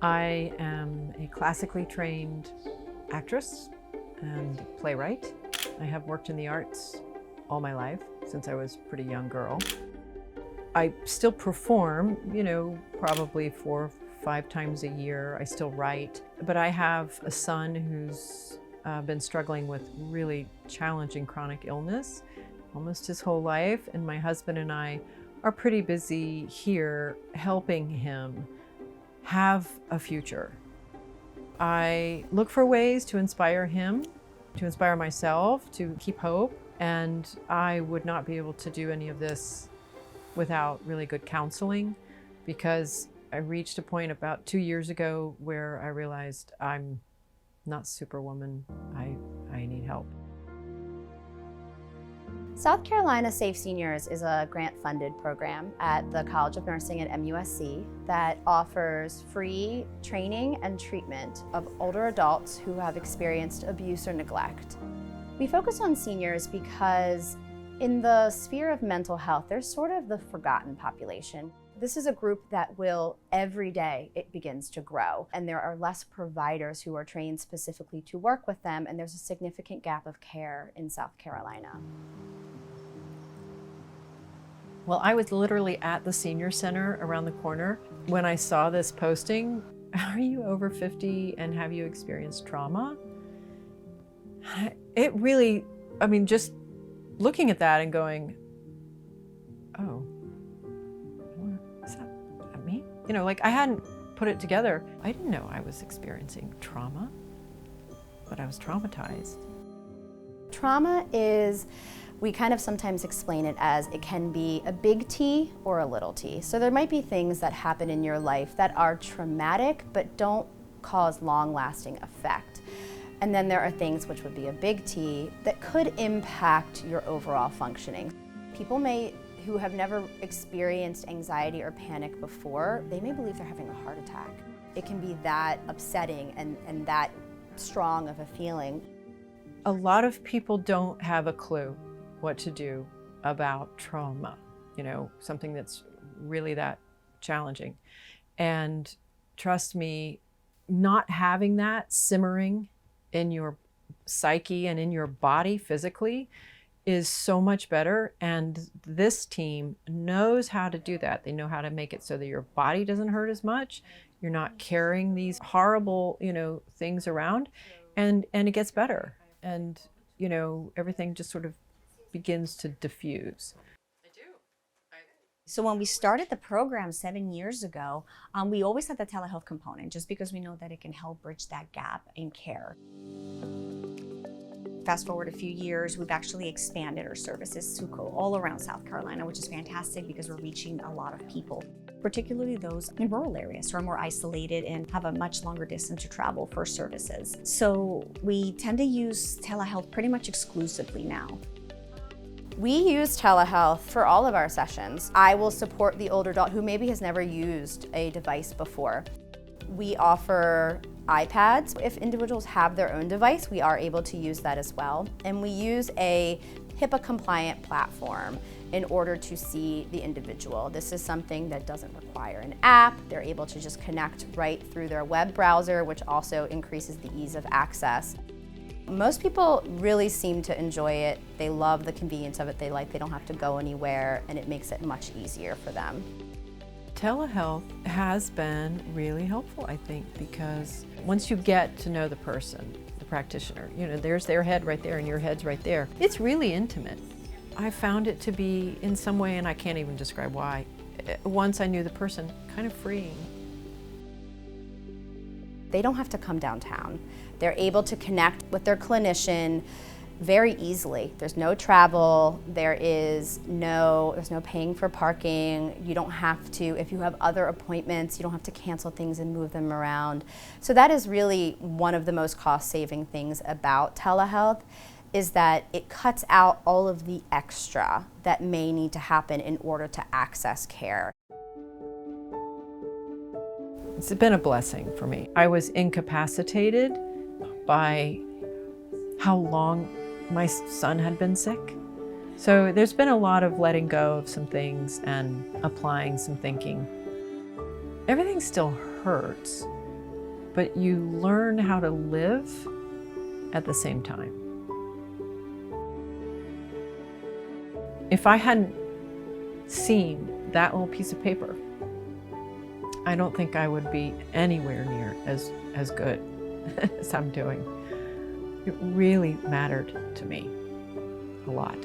I am a classically trained actress and playwright. I have worked in the arts all my life since I was a pretty young girl. I still perform, probably 4 or 5 times a year. I still write, but I have a son who's been struggling with really challenging chronic illness almost his whole life, and my husband and I are pretty busy here helping him have a future. I look for ways to inspire him, to inspire myself, to keep hope, and I would not be able to do any of this without really good counseling, because I reached a point about 2 years ago where I realized I'm not Superwoman. I need help. South Carolina Safe Seniors is a grant-funded program at the College of Nursing at MUSC that offers free training and treatment of older adults who have experienced abuse or neglect. We focus on seniors because in the sphere of mental health, they're sort of the forgotten population. This is a group that will, every day, it begins to grow, and there are less providers who are trained specifically to work with them, and there's a significant gap of care in South Carolina. Well, I was literally at the senior center around the corner when I saw this posting. Are you over 50 and have you experienced trauma? It really, just looking at that and going, oh, is that me? I hadn't put it together. I didn't know I was experiencing trauma, but I was traumatized. Trauma is, we kind of sometimes explain it as it can be a big T or a little t. So there might be things that happen in your life that are traumatic but don't cause long-lasting effect. And then there are things which would be a big T that could impact your overall functioning. People who have never experienced anxiety or panic before, they may believe they're having a heart attack. It can be that upsetting and that strong of a feeling. A lot of people don't have a clue what to do about trauma, something that's really that challenging. And trust me, not having that simmering in your psyche and in your body physically is so much better. And this team knows how to do that. They know how to make it so that your body doesn't hurt as much. You're not carrying these horrible, things around, and it gets better. And, everything just sort of begins to diffuse. So when we started the program 7 years ago, we always had the telehealth component, just because we know that it can help bridge that gap in care. Fast forward a few years, we've actually expanded our services to go all around South Carolina, which is fantastic because we're reaching a lot of people, particularly those in rural areas who are more isolated and have a much longer distance to travel for services. So we tend to use telehealth pretty much exclusively now. We use telehealth for all of our sessions. I will support the older adult who maybe has never used a device before. We offer iPads. If individuals have their own device, we are able to use that as well. And we use a HIPAA-compliant platform in order to see the individual. This is something that doesn't require an app. They're able to just connect right through their web browser, which also increases the ease of access. Most people really seem to enjoy it. They love the convenience of it. They don't have to go anywhere, and it makes it much easier for them. Telehealth has been really helpful, I think, because once you get to know the person, the practitioner, there's their head right there and your head's right there. It's really intimate. I found it to be, in some way, and I can't even describe why, once I knew the person, kind of freeing. They don't have to come downtown. They're able to connect with their clinician very easily. There's no travel, there's no paying for parking. You don't have to, if you have other appointments, you don't have to cancel things and move them around. So that is really one of the most cost-saving things about telehealth, is that it cuts out all of the extra that may need to happen in order to access care. It's been a blessing for me. I was incapacitated by how long my son had been sick. So there's been a lot of letting go of some things and applying some thinking. Everything still hurts, but you learn how to live at the same time. If I hadn't seen that little piece of paper, I don't think I would be anywhere near as good as I'm doing. It really mattered to me a lot.